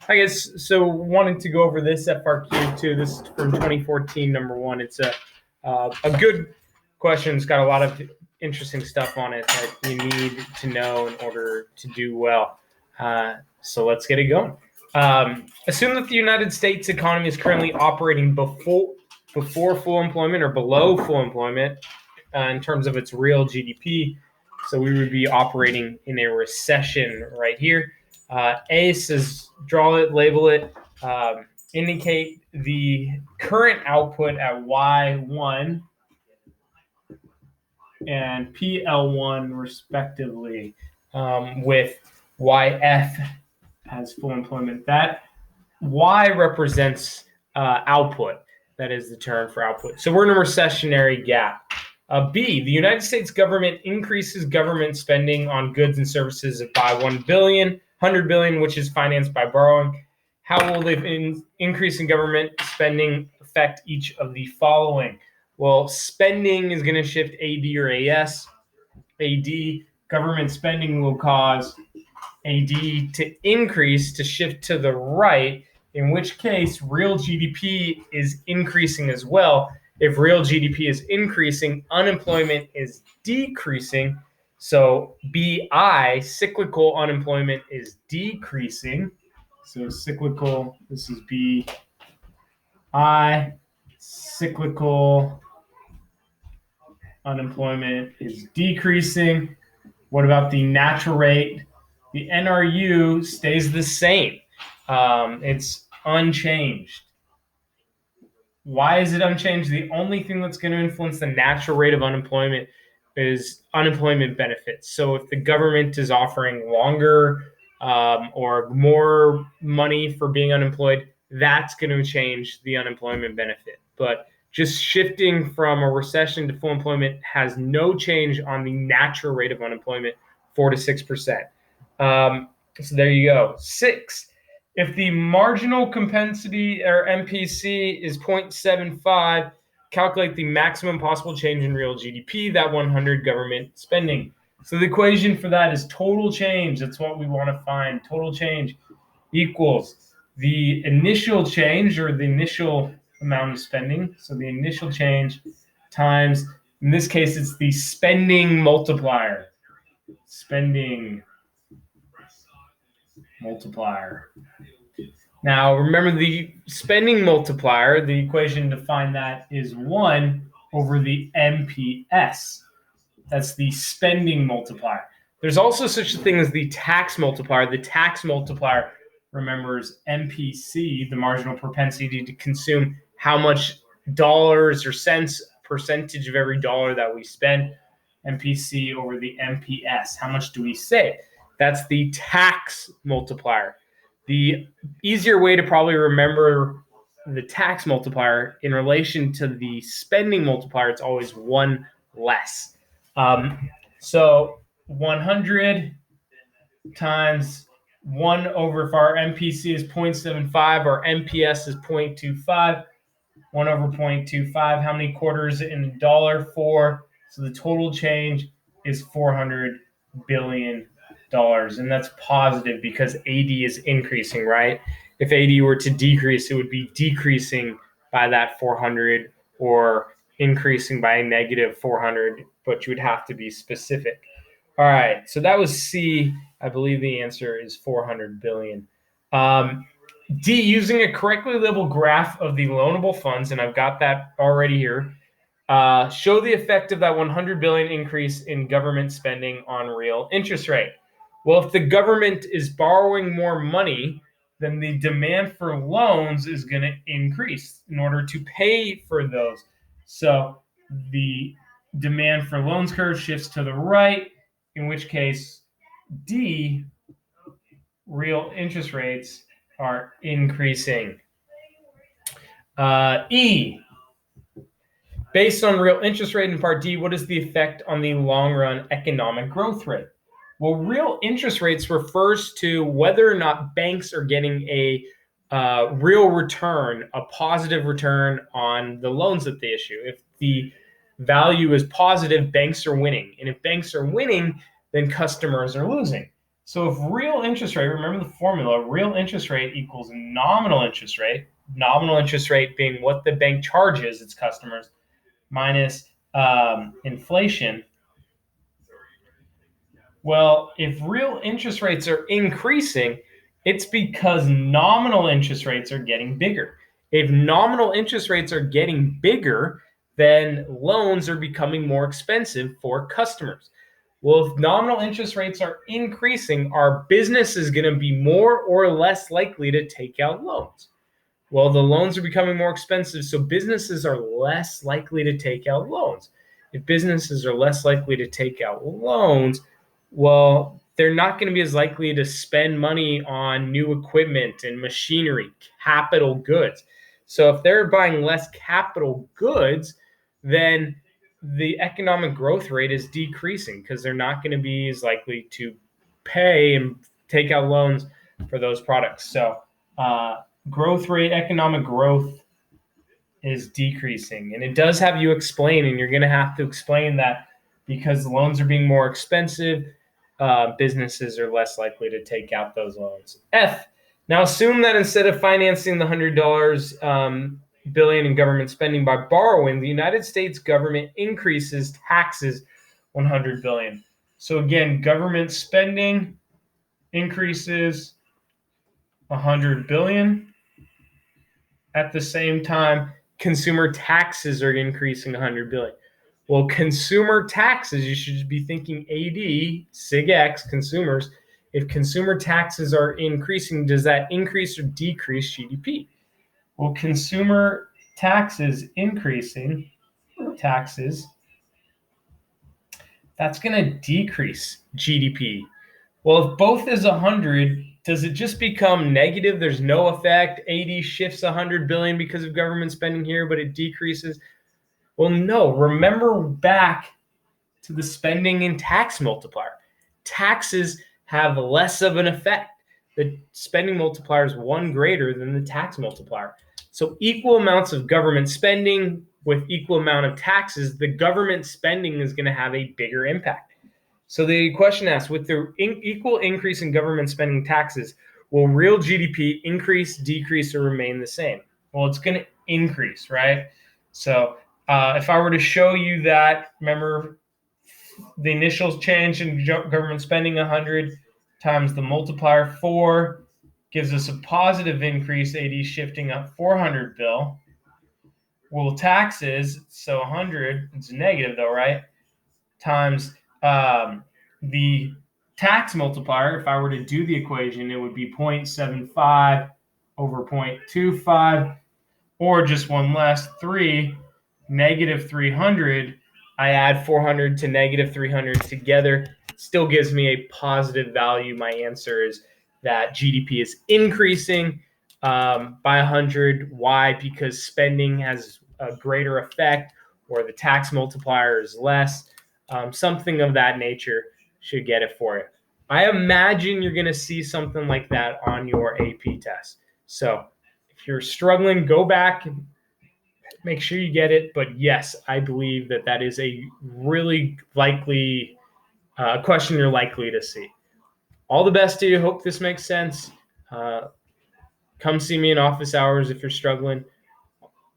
I guess so. Wanting to go over this FRQ too. This is from 2014, number one. It's a good question. It's got a lot of interesting stuff on it that you need to know in order to do well. So let's get it going. Assume that the United States economy is currently operating before full employment or below full employment in terms of its real GDP. So we would be operating in a recession right here. A says draw it, label it, indicate the current output at Y1 and PL1 respectively, with YF as full employment. That Y represents output. That is the term for output. So we're in a recessionary gap. B, the United States government increases government spending on goods and services by 1 billion, 100 billion, which is financed by borrowing. How will the increase in government spending affect each of the following? Well, spending is going to shift AD or AS. AD, government spending will cause AD to increase, to shift to the right, in which case real GDP is increasing as well. If real GDP is increasing, unemployment is decreasing. So BI, cyclical unemployment, is decreasing. So cyclical, this is BI, cyclical unemployment is decreasing. What about the natural rate? The NRU stays the same. It's unchanged. Why is it unchanged? The only thing that's going to influence the natural rate of unemployment is unemployment benefits. So if the government is offering longer or more money for being unemployed, that's going to change the unemployment benefit. But just shifting from a recession to full employment has no change on the natural rate of unemployment, 4 to 6%. So there you go. 6. If the marginal compensity or MPC is 0.75, calculate the maximum possible change in real GDP, that 100 government spending. So the equation for that is total change. That's what we want to find. Total change equals the initial change, or the initial amount of spending. So the initial change times, in this case, it's the spending multiplier. Spending multiplier. Now, remember the spending multiplier, the equation to find that is 1 over the MPS. That's the spending multiplier. There's also such a thing as the tax multiplier. The tax multiplier remembers MPC, the marginal propensity to consume, how much dollars or cents, percentage of every dollar that we spend. MPC over the MPS. How much do we save? That's the tax multiplier. The easier way to probably remember the tax multiplier in relation to the spending multiplier, it's always 1 less. So 100 times 1 over, if our MPC is 0.75, our MPS is 0.25, 1 over 0.25. How many quarters in a dollar? 4. So the total change is $400 billion. And that's positive because AD is increasing, right? If AD were to decrease, it would be decreasing by that 400 or increasing by a negative 400, but you would have to be specific. All right, so that was C. I believe the answer is 400 billion. D, using a correctly labeled graph of the loanable funds, and I've got that already here, show the effect of that 100 billion increase in government spending on real interest rate. Well, if the government is borrowing more money, then the demand for loans is going to increase in order to pay for those. So the demand for loans curve shifts to the right, in which case D, real interest rates are increasing. E, based on real interest rate in part D, what is the effect on the long run economic growth rate? Well, real interest rates refers to whether or not banks are getting a real return, a positive return on the loans that they issue. If the value is positive, banks are winning. And if banks are winning, then customers are losing. So if real interest rate, remember the formula, real interest rate equals nominal interest rate being what the bank charges its customers minus inflation. Well, if real interest rates are increasing, it's because nominal interest rates are getting bigger. If nominal interest rates are getting bigger, then loans are becoming more expensive for customers. Well, if nominal interest rates are increasing, our business is going to be more or less likely to take out loans. Well, the loans are becoming more expensive, so businesses are less likely to take out loans. If businesses are less likely to take out loans, well, they're not going to be as likely to spend money on new equipment and machinery, capital goods. So if they're buying less capital goods, then the economic growth rate is decreasing because they're not going to be as likely to pay and take out loans for those products. So, growth rate, economic growth is decreasing. And it does have you explain, and you're going to have to explain that because loans are being more expensive, businesses are less likely to take out those loans. F. Now assume that instead of financing the $100 billion in government spending by borrowing, the United States government increases taxes $100 billion. So again, government spending increases $100 billion. At the same time, consumer taxes are increasing $100 billion. Well, consumer taxes, you should be thinking AD, Sig X, consumers. If consumer taxes are increasing, does that increase or decrease GDP? Well, consumer taxes increasing, taxes, that's going to decrease GDP. Well, if both is 100, does it just become negative? There's no effect. AD shifts 100 billion because of government spending here, but it decreases. Well, no. Remember back to the spending and tax multiplier. Taxes have less of an effect. The spending multiplier is 1 greater than the tax multiplier. So equal amounts of government spending with equal amount of taxes, the government spending is going to have a bigger impact. So the question asks, with the equal increase in government spending taxes, will real GDP increase, decrease, or remain the same? Well, it's going to increase, right? So if I were to show you that, remember the initial change in government spending 100 times the multiplier 4 gives us a positive increase, AD shifting up 400 bill. Well, taxes, so 100, it's negative though, right? Times the tax multiplier, if I were to do the equation, it would be 0.75 over 0.25, or just one less, 3, negative 300. I add 400 to negative 300 together. Still gives me a positive value. My answer is that GDP is increasing by 100. Why? Because spending has a greater effect, or the tax multiplier is less. Something of that nature should get it for you. I imagine you're going to see something like that on your AP test. So if you're struggling, go back and make sure you get it. But yes, I believe that that is a really likely question you're likely to see. All the best to you. Hope this makes sense. Come see me in office hours if you're struggling.